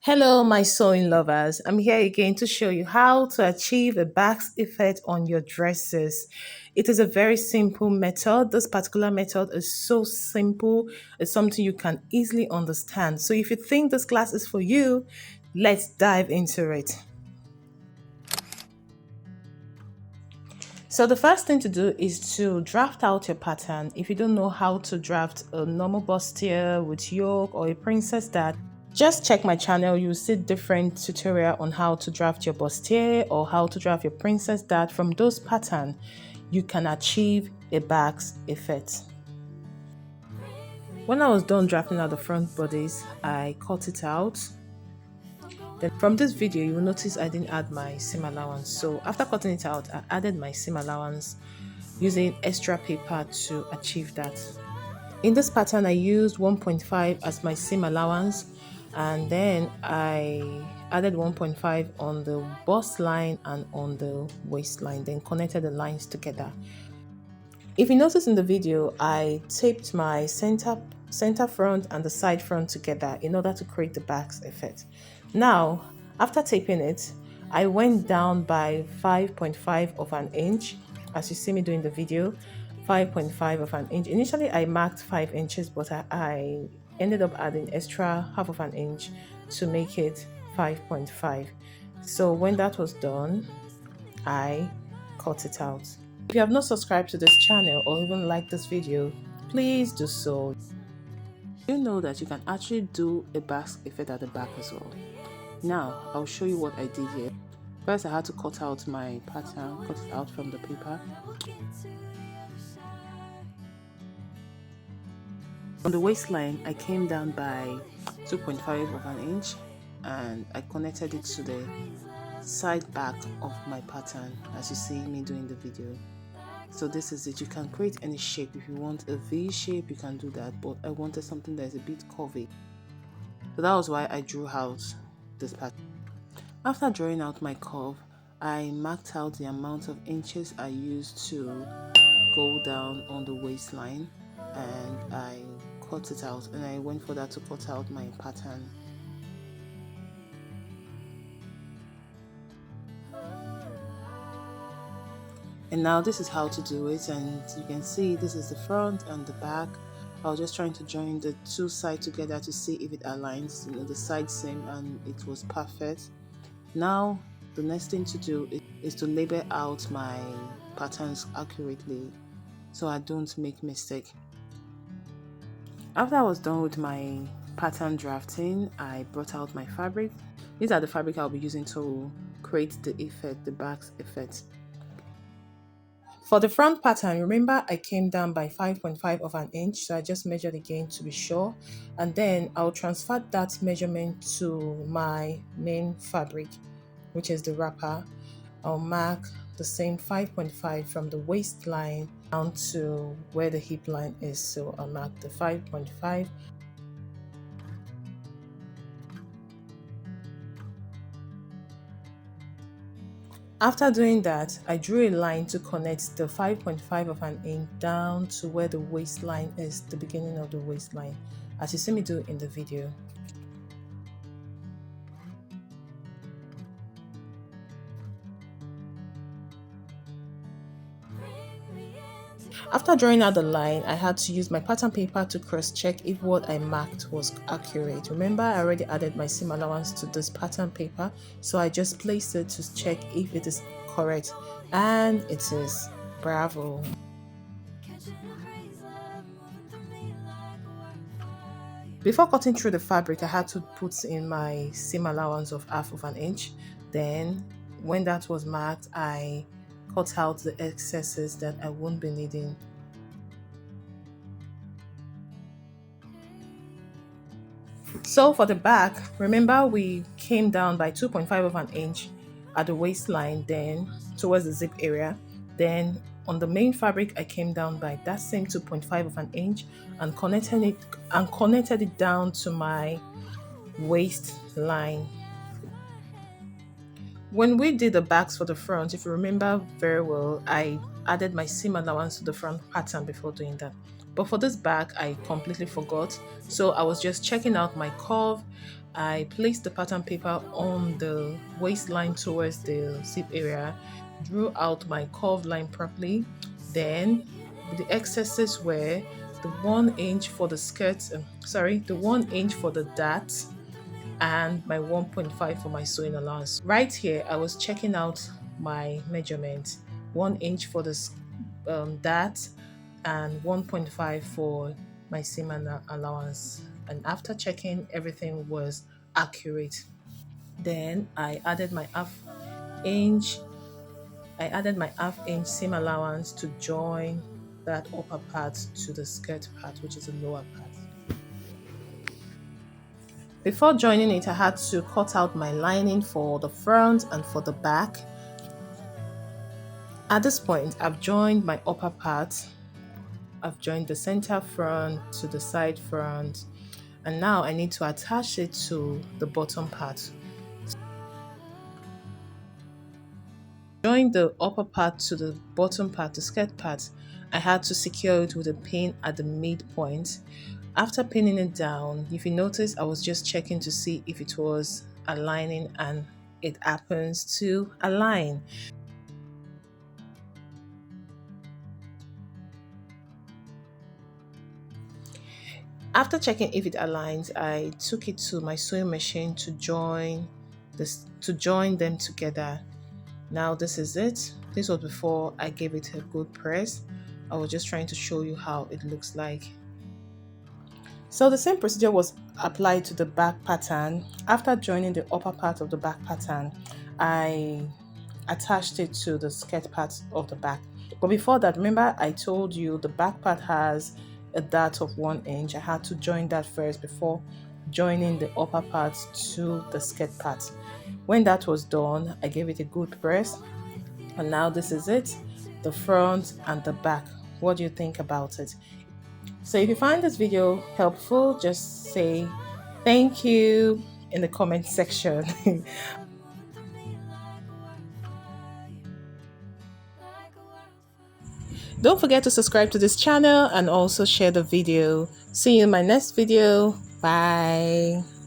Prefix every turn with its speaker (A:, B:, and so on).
A: Hello, my sewing lovers. I'm here again to show you how to achieve a Basque effect on your dresses. It is a very simple method. This particular method is so simple. It's something you can easily understand. So if you think this class is for you, let's dive into it. So the first thing to do is to draft out your pattern. If you don't know how to draft a normal bustier with yoke or a princess dart, just check my channel. You'll see different tutorial on how to draft your bustier or how to draft your princess dart. From those patterns, you can achieve a bags effect. When I was done drafting out the front bodies, I cut it out. Then from this video, you will notice I didn't add my seam allowance. So after cutting it out, I added my seam allowance using extra paper to achieve that. In this pattern, I used 1.5 as my seam allowance, and then I added 1.5 on the bust line and on the waistline, then connected the lines together. If you notice in the video, I taped my center front and the side front together in order to create the bags effect. Now, after taping it, I went down by 5.5 of an inch, as you see me doing the video, 5.5 of an inch. Initially, I marked 5 inches, but I ended up adding extra half of an inch to make it 5.5. So when that was done, I cut it out. If you have not subscribed to this channel or even liked this video, please do so. You know that you can actually do a basque effect at the back as well. Now, I'll show you what I did here. First, I had to cut out my pattern, cut it out from the paper. On the waistline, I came down by 2.5 of an inch and I connected it to the side back of my pattern, as you see me doing the video. So this is it. You can create any shape. If you want a V shape, you can do that, but I wanted something that is a bit curvy, so that was why I drew out this pattern. After drawing out my curve, I marked out the amount of inches I used to go down on the waistline, and I cut it out, and I went for that to cut out my pattern. And now this is how to do it, and you can see this is the front and the back. I was just trying to join the two sides together to see if it aligns, the side seam, and it was perfect. Now the next thing to do is to label out my patterns accurately so I don't make mistake. After I was done with my pattern drafting, I brought out my fabric. These are the fabric I'll be using to create the effect, the bags effect. For the front pattern, remember I came down by 5.5 of an inch, so I just measured again to be sure, and then I'll transfer that measurement to my main fabric, which is the wrapper. I'll mark the same 5.5 from the waistline down to where the hip line is, so I'll mark the 5.5. After doing that, I drew a line to connect the 5.5 of an inch down to where the waistline is, the beginning of the waistline, as you see me do in the video. After drawing out the line, I had to use my pattern paper to cross-check if what I marked was accurate. Remember, I already added my seam allowance to this pattern paper, so I just placed it to check if it is correct, and it is. Bravo! Before cutting through the fabric, I had to put in my seam allowance of half of an inch. Then, when that was marked, I cut out the excesses that I won't be needing. So for the back, remember we came down by 2.5 of an inch at the waistline, then towards the zip area. Then on the main fabric, I came down by that same 2.5 of an inch and connected it down to my waistline. When we did the backs for the front, if you remember very well, I added my seam allowance to the front pattern before doing that. But for this back, I completely forgot. So I was just checking out my curve. I placed the pattern paper on the waistline towards the zip area, drew out my curve line properly. Then the excesses were the 1 inch for the skirt, the 1 inch for the dart, and my 1.5 for my sewing allowance. Right here, I was checking out my measurement: 1 inch for the dart and 1.5 for my seam allowance. And after checking, everything was accurate. Then inch I added my half-inch seam allowance to join that upper part to the skirt part, which is the lower part. Before joining it, I had to cut out my lining for the front and for the back. At this point, I've joined my upper part. I've joined the center front to the side front, and now I need to attach it to the bottom part. Join the upper part to the bottom part, the skirt part. I had to secure it with a pin at the midpoint. After pinning it down, if you notice, I was just checking to see if it was aligning, and it happens to align. After checking if it aligns, I took it to my sewing machine to join them together. Now this is it. This was before I gave it a good press. I was just trying to show you how it looks like. So the same procedure was applied to the back pattern. After joining the upper part of the back pattern, I attached it to the skirt part of the back. But before that, remember I told you the back part has a dart of 1 inch. I had to join that first before joining the upper part to the skirt part. When that was done, I gave it a good press, and now this is it, the front and the back. What do you think about it? So if you find this video helpful, just say thank you in the comment section. Don't forget to subscribe to this channel and also share the video. See you in my next video. Bye.